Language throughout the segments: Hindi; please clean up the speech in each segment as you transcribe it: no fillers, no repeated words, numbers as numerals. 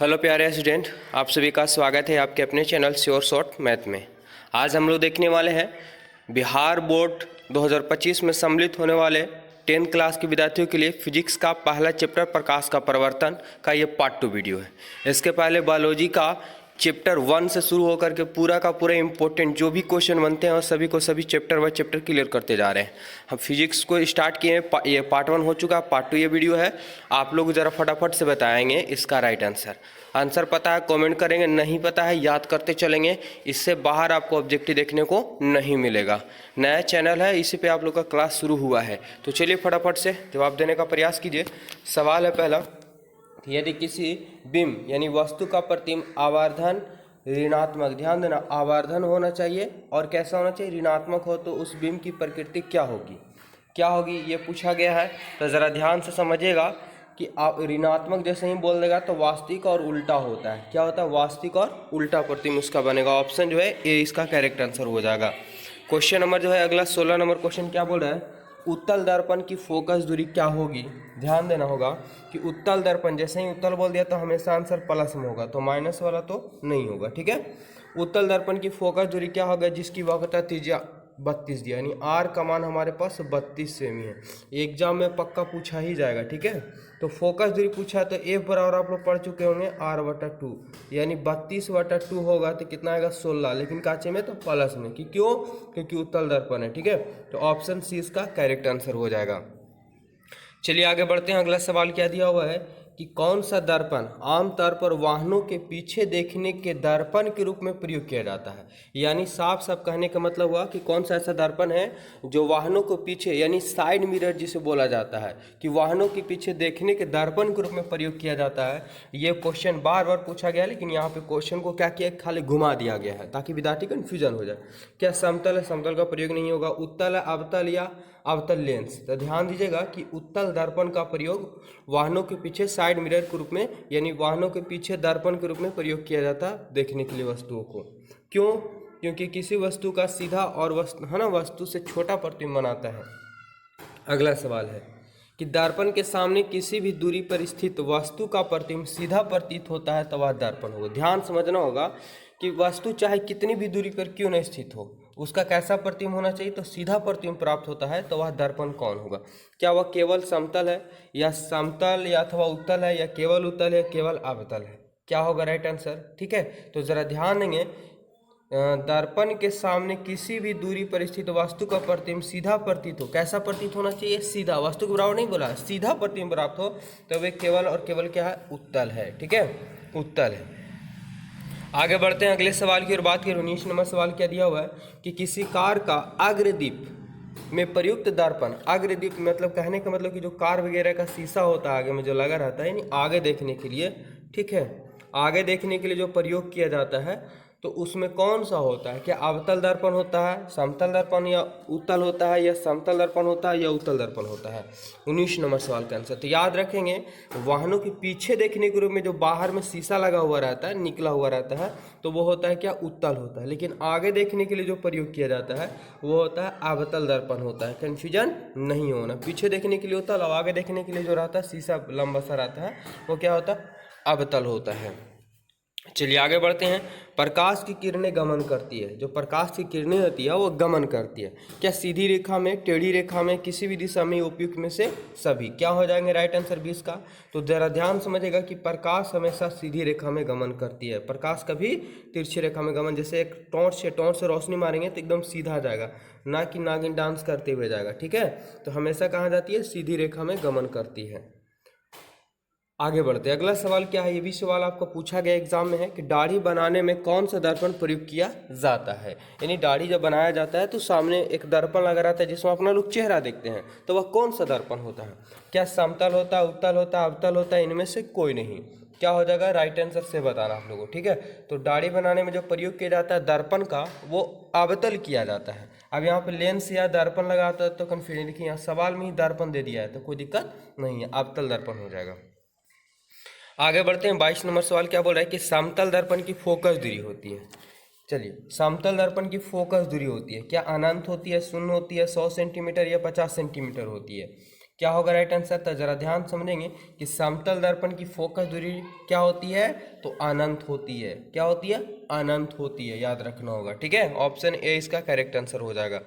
हेलो प्यारे स्टूडेंट, आप सभी का स्वागत है आपके अपने चैनल श्योर शॉर्ट मैथ में। आज हम लोग देखने वाले हैं बिहार बोर्ड 2025 में सम्मिलित होने वाले 10th क्लास के विद्यार्थियों के लिए फिजिक्स का पहला चैप्टर प्रकाश का परिवर्तन का ये पार्ट 2 वीडियो है। इसके पहले बायोलॉजी का चैप्टर 1 से शुरू होकर के पूरा का पूरा इंपॉर्टेंट जो भी क्वेश्चन बनते हैं और सभी को सभी चैप्टर बाय चैप्टर क्लियर करते जा रहे हैं। हम फिजिक्स को स्टार्ट किए हैं, ये पार्ट 1 हो चुका, पार्ट 2 ये वीडियो है। आप लोग ज़रा फटाफट से बताएंगे इसका राइट आंसर पता है कमेंट करेंगे, नहीं पता है याद करते चलेंगे। इससे बाहर आपको ऑब्जेक्टिव देखने को नहीं मिलेगा। नया चैनल है, इसी पे आप लोग का क्लास शुरू हुआ है। तो चलिए फटाफट से जवाब देने का प्रयास कीजिए। सवाल है पहला, यदि किसी बिंब यानी वस्तु का प्रतिबिंब आवर्धन ऋणात्मक, ध्यान देना आवर्धन होना चाहिए और कैसा होना चाहिए, ऋणात्मक हो, तो उस बिंब की प्रकृति क्या होगी ये पूछा गया है। तो ज़रा ध्यान से समझिएगा कि ऋणात्मक जैसे ही बोल देगा तो वास्तविक और उल्टा होता है। क्या होता है, वास्तविक और उल्टा प्रतिबिंब उसका बनेगा। ऑप्शन जो है ए इसका करेक्ट आंसर हो जाएगा। क्वेश्चन नंबर जो है अगला 16 नंबर क्वेश्चन क्या बोल रहा है, उत्तल दर्पण की फोकस दूरी क्या होगी। ध्यान देना होगा कि उत्तल दर्पण जैसे ही उत्तल बोल दिया तो हमेशा आंसर प्लस में होगा, तो माइनस वाला तो नहीं होगा। ठीक है, उत्तल दर्पण की फोकस दूरी क्या होगा, जिसकी वक्रता त्रिज्या 32 दिया, यानी आर का मान हमारे पास 32 सेमी है। एग्जाम में पक्का पूछा ही जाएगा। ठीक है, तो फोकस दूरी पूछा तो एफ बराबर आप लोग पढ़ चुके होंगे r/2, यानी 32/2 होगा तो कितना आएगा 16, लेकिन काचे में तो प्लस में, कि क्यों, क्योंकि उत्तल दर्पण है। ठीक है, तो ऑप्शन सी इसका करेक्ट आंसर हो जाएगा। चलिए आगे बढ़ते हैं। अगला सवाल क्या दिया हुआ है कि कौन सा दर्पण आमतौर पर वाहनों के पीछे देखने के दर्पण के रूप में प्रयोग किया जाता है। यानी साफ साफ कहने का मतलब हुआ कि कौन सा ऐसा दर्पण है जो वाहनों को पीछे यानी साइड मिरर जिसे बोला जाता है, कि वाहनों के पीछे देखने के दर्पण के रूप में प्रयोग किया जाता है। ये क्वेश्चन बार बार पूछा गया है, लेकिन यहाँ पे क्वेश्चन को क्या किया, खाली घुमा दिया गया है ताकि विद्यार्थी कन्फ्यूजन हो जाए। क्या समतल है, समतल का प्रयोग नहीं होगा। उत्तल है, अवतल या अवतल लेंस। तो ध्यान दीजिएगा कि उत्तल दर्पण का प्रयोग वाहनों के पीछे साइड मिरर के रूप में, यानी वाहनों के पीछे दर्पण के रूप में प्रयोग किया जाता है देखने के लिए वस्तुओं को। क्यों, क्योंकि किसी वस्तु का सीधा और वस्तु से छोटा प्रतिबिंब बनाता है। अगला सवाल है कि दर्पण के सामने किसी भी दूरी पर स्थित वस्तु का प्रतिबिंब सीधा प्रतीत होता है तो वह दर्पण होगा। ध्यान समझना होगा कि वस्तु चाहे कितनी भी दूरी पर क्यों न स्थित हो, उसका कैसा प्रतिबिंब होना चाहिए, तो सीधा प्रतिबिंब प्राप्त होता है, तो वह दर्पण कौन होगा। क्या वह केवल समतल है या समतल या अथवा उत्तल है या केवल उत्तल है केवल अवतल है, क्या होगा राइट आंसर। ठीक है, तो जरा ध्यान देंगे, दर्पण के सामने किसी भी दूरी पर स्थित वस्तु का प्रतिबिंब सीधा प्रतीत हो, कैसा प्रतीत होना चाहिए, सीधा, वस्तु के बराबर नहीं बोला, सीधा प्रतिबिंब प्राप्त हो, तो वे केवल और केवल क्या है, उत्तल है। ठीक है, उत्तल है। आगे बढ़ते हैं अगले सवाल की ओर बात करें। 19 नंबर सवाल क्या दिया हुआ है कि किसी कार का अग्रदीप में प्रयुक्त दर्पण, अग्रदीप मतलब कहने का मतलब कि जो कार वगैरह का शीशा होता है आगे में जो लगा रहता है, यानी आगे देखने के लिए, ठीक है, आगे देखने के लिए जो प्रयोग किया जाता है, तो उसमें कौन सा होता है, क्या अवतल दर्पण होता है, समतल दर्पण या उत्तल होता है, या समतल दर्पण होता है या उत्तल दर्पण होता है। 19 नंबर सवाल का आंसर तो याद रखेंगे, वाहनों के पीछे देखने के रूप में जो बाहर में शीशा लगा हुआ रहता है, निकला हुआ रहता है, तो वो होता है क्या, उत्तल होता है। लेकिन आगे देखने के लिए जो प्रयोग किया जाता है वो होता है अवतल दर्पण होता है। कन्फ्यूजन नहीं होना, पीछे देखने के लिए उत्तल और आगे देखने के लिए जो रहता है शीशा लंबा सा रहता है वो क्या होता है, अवतल होता है। चलिए आगे बढ़ते हैं। प्रकाश की किरणें गमन करती है, जो प्रकाश की किरणें होती है वो गमन करती है, क्या सीधी रेखा में, टेढ़ी रेखा में, किसी भी दिशा में, उपयुक्त में से सभी, क्या हो जाएंगे राइट आंसर 20 का। तो जरा ध्यान समझेगा कि प्रकाश हमेशा सीधी रेखा में गमन करती है, प्रकाश कभी तिरछी रेखा में गमन, जैसे एक टॉर्च से रोशनी मारेंगे तो एकदम सीधा जाएगा, ना कि नागिन डांस करते हुए जाएगा। ठीक है, तो हमेशा कहाँ जाती है, सीधी रेखा में गमन करती है। आगे बढ़ते हैं। अगला सवाल क्या है, ये भी सवाल आपको पूछा गया एग्जाम में है कि दाढ़ी बनाने में कौन सा दर्पण प्रयोग किया जाता है। यानी दाढ़ी जब बनाया जाता है तो सामने एक दर्पण लगा रहता है जिसमें अपना लोग चेहरा देखते हैं, तो वह कौन सा दर्पण होता है। क्या समतल होता है, उत्तल होता है, अवतल होता है, इनमें से कोई नहीं। क्या हो जाएगा राइट आंसर से बताना आप लोगों को। ठीक है, तो दाढ़ी बनाने में जो प्रयोग किया जाता है दर्पण का वो अवतल किया जाता है। अब यहाँ पे लेंस या दर्पण लगाता है तो कन्फ्यूजन, देखिए यहाँ सवाल में ही दर्पण दे दिया है तो कोई दिक्कत नहीं है, अवतल दर्पण हो जाएगा। आगे बढ़ते हैं। 22 नंबर सवाल क्या बोल रहा है कि समतल दर्पण की फोकस दूरी होती है। चलिए, समतल दर्पण की फोकस दूरी होती है, क्या अनंत होती है, शून्य होती है, 100 सेंटीमीटर या 50 सेंटीमीटर होती है। क्या होगा राइट आंसर? तो जरा ध्यान समझेंगे कि समतल दर्पण की फोकस दूरी क्या होती है? तो अनंत होती है। क्या होती है? अनंत होती है, याद रखना होगा। ठीक है, ऑप्शन ए इसका करेक्ट आंसर हो जाएगा।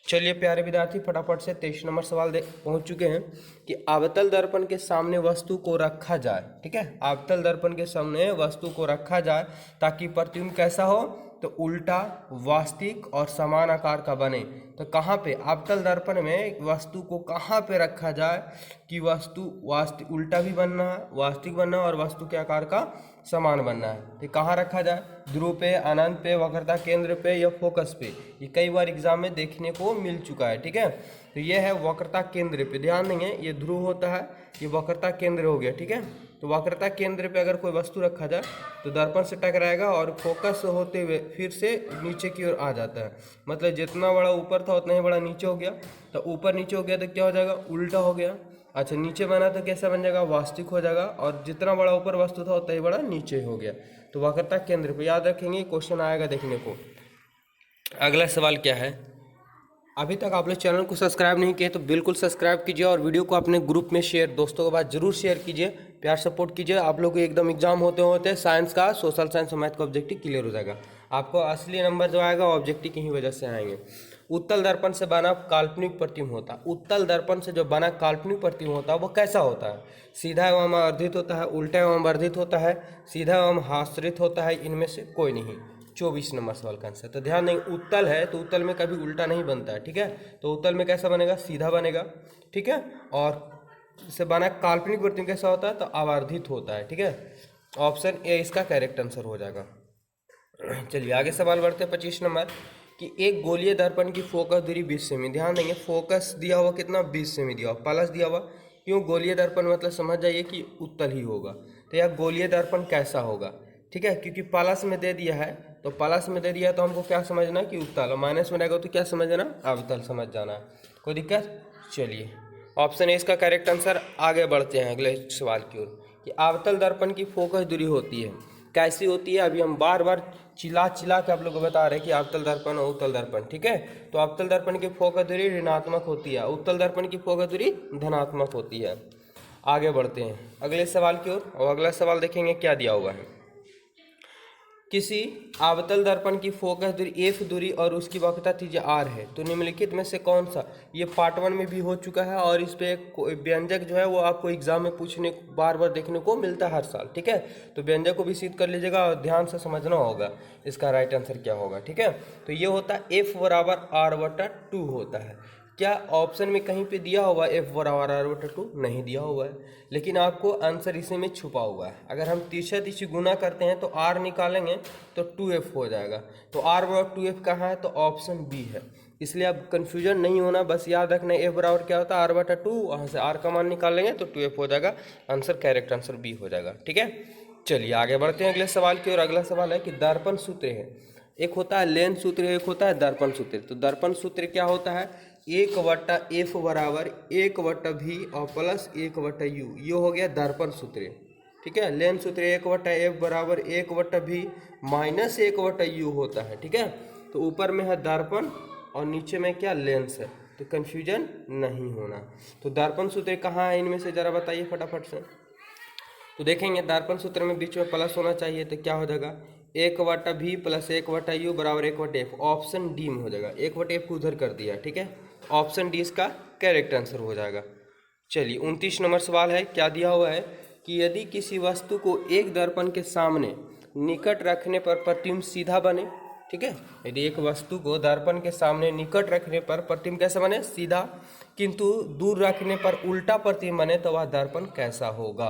चलिए प्यारे विद्यार्थी, फटाफट से 23 नंबर सवाल पहुंच चुके हैं कि अवतल दर्पण के सामने वस्तु को रखा जाए। ठीक है, अवतल दर्पण के सामने वस्तु को रखा जाए ताकि प्रतिबिंब कैसा हो? तो उल्टा, वास्तविक और समान आकार का बने। तो कहाँ पे अवतल दर्पण में वस्तु को कहाँ पे रखा जाए कि वस्तु वास्तविक उल्टा भी बनना है, वास्तविक बनना है और वस्तु के आकार का समान बनना है। तो कहाँ रखा जाए? ध्रुव पे, अनंत पे, वक्रता केंद्र पे या फोकस पे? ये कई बार एग्जाम में देखने को मिल चुका है। ठीक है, तो ये है वक्रता केंद्र पे। ध्यान देंगे, ये ध्रुव होता है, ये वक्रता केंद्र हो गया। ठीक है, तो वक्रता केंद्र पे अगर कोई वस्तु रखा जाए तो दर्पण से टकराएगा और फोकस होते हुए फिर से नीचे की ओर आ जाता है। मतलब जितना बड़ा ऊपर था उतना ही बड़ा नीचे हो गया। तो ऊपर नीचे हो गया तो क्या हो जाएगा? उल्टा हो गया। अच्छा, नीचे बना तो कैसा बन जाएगा? वास्तविक हो जाएगा। और जितना बड़ा ऊपर वस्तु था उतना ही बड़ा नीचे हो गया। तो वक्रता केंद्र पे याद रखेंगे, क्वेश्चन आएगा देखने को। अगला सवाल क्या है? अभी तक आप लोग चैनल को सब्सक्राइब नहीं किए तो बिल्कुल सब्सक्राइब कीजिए और वीडियो को अपने ग्रुप में शेयर, दोस्तों के पास जरूर शेयर कीजिए, प्यार सपोर्ट कीजिए। आप लोग को एकदम एग्जाम होते होते साइंस का, सोशल साइंस और मैथ का ऑब्जेक्टिव क्लियर हो जाएगा। आपको असली नंबर जो आएगा ऑब्जेक्टिव की ही वजह से आएंगे। उत्तल दर्पण से बना काल्पनिक प्रतिबिंब होता है। उत्तल दर्पण से जो बना काल्पनिक प्रतिबिंब होता है वो कैसा होता है? सीधा एवं वर्धित होता है, उल्टा एवं वर्धित होता है, सीधा एवं हास्रित होता है, इनमें से कोई नहीं। 24 नंबर सवाल का आंसर। तो ध्यान देंगे, उत्तल है तो उत्तल में कभी उल्टा नहीं बनता है। ठीक है, तो उत्तल में कैसा बनेगा? सीधा बनेगा। ठीक है, और इससे बना काल्पनिक प्रतिबिंब कैसा होता है? तो आवर्धित होता है। ठीक है, ऑप्शन ए इसका करेक्ट आंसर हो जाएगा। चलिए आगे सवाल बढ़ते हैं 25 नंबर कि एक गोलीय दर्पण की फोकस दूरी 20 सेमी। ध्यान देंगे, फोकस दिया हुआ कितना? 20 सेमी दिया हुआ, प्लस दिया हुआ। क्यों? गोलीय दर्पण मतलब समझ जाइए कि उत्तल ही होगा। तो यह गोलीय दर्पण कैसा होगा? ठीक है, क्योंकि प्लस में दे दिया है, तो प्लस में दे दिया तो हमको क्या समझना कि उत्तल, और माइनस में रहेगा तो क्या समझना? अवतल समझ जाना है। कोई दिक्कत? चलिए ऑप्शन ए इसका करेक्ट आंसर। आगे बढ़ते हैं अगले सवाल की ओर कि अवतल दर्पण की फोकस दूरी होती है, कैसी होती है? अभी हम बार बार चिल्ला के आप लोग को बता रहे हैं कि अवतल दर्पण और उत्तल दर्पण। ठीक है, तो अवतल दर्पण की फोकस दूरी ऋणात्मक होती है, उत्तल दर्पण की फोकस दूरी धनात्मक होती है। आगे बढ़ते हैं अगले सवाल की ओर, और अगला सवाल देखेंगे क्या दिया हुआ है। किसी अवतल दर्पण की फोकस दूरी एफ दूरी और उसकी वक्रता त्रिज्या आर है, तो निम्नलिखित में से कौन सा? ये पार्ट 1 में भी हो चुका है और इस पे व्यंजक जो है वो आपको एग्जाम में पूछने बार बार देखने को मिलता है हर साल। ठीक है, तो व्यंजक को भी सिद्ध कर लीजिएगा और ध्यान से समझना होगा इसका राइट आंसर क्या होगा। ठीक है, तो ये होता है एफ बराबर आर बटा 2 होता है। क्या ऑप्शन में कहीं पे दिया हुआ एफ बराबर आर बटा 2? नहीं दिया हुआ है, लेकिन आपको आंसर इसी में छुपा हुआ है। अगर हम तीसरा गुना करते हैं तो आर निकालेंगे तो 2f हो जाएगा। तो आर बराबर 2f कहाँ है? तो ऑप्शन बी है। इसलिए अब कन्फ्यूजन नहीं होना, बस याद रखना एफ बराबर क्या होता है? आर बटा 2, वहाँ से आर का मान निकालेंगे तो 2f हो जाएगा। आंसर करेक्ट आंसर बी हो जाएगा। ठीक है, चलिए आगे बढ़ते हैं अगले सवाल की ओर। अगला सवाल है कि दर्पण सूत्र है, एक होता है लेंस सूत्र, एक होता है दर्पण सूत्र। तो दर्पण सूत्र क्या होता है? 1/f बराबर 1/v और प्लस 1/u, ये हो गया दर्पण सूत्र। ठीक है, लेंस सूत्र 1/f बराबर 1/v माइनस 1/u होता है। ठीक है, तो ऊपर में है दर्पण और नीचे में क्या? लेंस है, तो कन्फ्यूजन नहीं होना। तो दर्पण सूत्र कहाँ है इनमें से, जरा बताइए फटाफट से। तो देखेंगे दर्पण सूत्र में बीच में प्लस होना चाहिए, तो क्या हो जाएगा? 1/v प्लस 1/u बराबर 1/f। ऑप्शन डी में हो जाएगा, 1/f को उधर कर दिया। ठीक है, ऑप्शन डी इसका करेक्ट आंसर हो जाएगा। चलिए 29 नंबर सवाल है, क्या दिया हुआ है कि यदि किसी वस्तु को एक दर्पण के सामने निकट रखने पर प्रतिबिंब सीधा बने। ठीक है, यदि एक वस्तु को दर्पण के सामने निकट रखने पर प्रतिबिंब कैसा बने? सीधा, किंतु दूर रखने पर उल्टा प्रतिबिंब बने तो वह दर्पण कैसा होगा?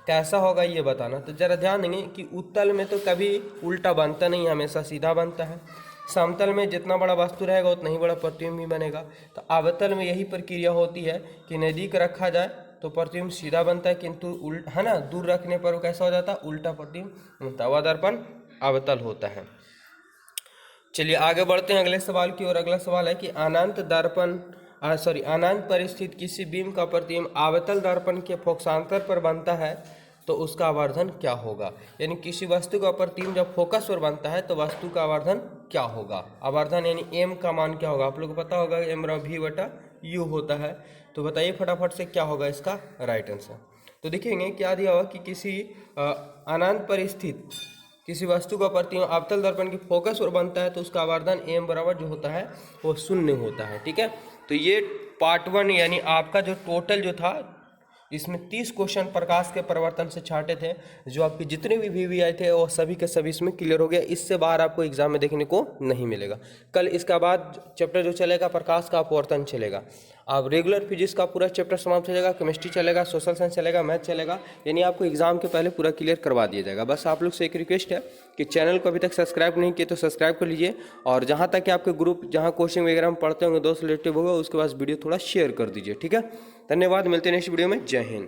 कैसा होगा ये बताना। तो जरा ध्यान देंगे कि उत्तल में तो कभी उल्टा बनता नहीं, हमेशा सीधा बनता है। समतल में जितना बड़ा वस्तु रहेगा उतना ही बड़ा प्रतिबिंब भी बनेगा। तो अवतल में यही प्रक्रिया होती है कि नज़दीक रखा जाए तो प्रतिबिंब सीधा बनता है, किंतु उल्टा है ना, दूर रखने पर वो कैसा हो जाता है? उल्टा प्रतिबिंब बनता है। वह दर्पण अवतल होता है। चलिए आगे बढ़ते हैं अगले सवाल की ओर। अगला सवाल है कि अनंत परिस्थित किसी बीम का प्रतिबिंब अवतल दर्पण के फोकसांतर पर बनता है तो उसका आवर्धन क्या होगा? यानी किसी वस्तु का प्रतिबिंब जब फोकस पर बनता है तो वस्तु का आवर्धन क्या होगा? आवर्धन यानी एम का मान क्या होगा? आप लोग को पता होगा एम v/u होता है। तो बताइए फटाफट से क्या होगा इसका राइट आंसर। तो देखेंगे क्या दिया हुआ कि किसी अनंत पर स्थित किसी वस्तु का प्रतिबिंब अवतल दर्पण की फोकस और बनता है तो उसका आवर्धन m बराबर जो होता है वो 0 होता है। ठीक है, तो ये पार्ट 1 यानी आपका जो टोटल जो था इसमें 30 क्वेश्चन प्रकाश के परिवर्तन से छांटे थे, जो आपके जितने भी वीवी आए थे वो सभी के सभी इसमें क्लियर हो गया। इससे बाहर आपको एग्जाम में देखने को नहीं मिलेगा। कल इसका बाद चैप्टर जो चलेगा प्रकाश का अपवर्तन चलेगा। अब रेगुलर फिजिक्स का पूरा चैप्टर समाप्त हो जाएगा, केमिस्ट्री चलेगा, सोशल साइंस चलेगा, मैथ चलेगा, यानी आपको एग्जाम के पहले पूरा क्लियर करवा दिया जाएगा। बस आप लोग से एक रिक्वेस्ट है कि चैनल को अभी तक सब्सक्राइब नहीं किए तो सब्सक्राइब कर लीजिए, और जहाँ तक कि आपके ग्रुप जहाँ कोचिंग वगैरह में पढ़ते होंगे दोस्त रिलेटिव होगा उसके पास वीडियो थोड़ा शेयर कर दीजिए। ठीक है, धन्यवाद, मिलते हैं नेक्स्ट वीडियो में। जय हिंद।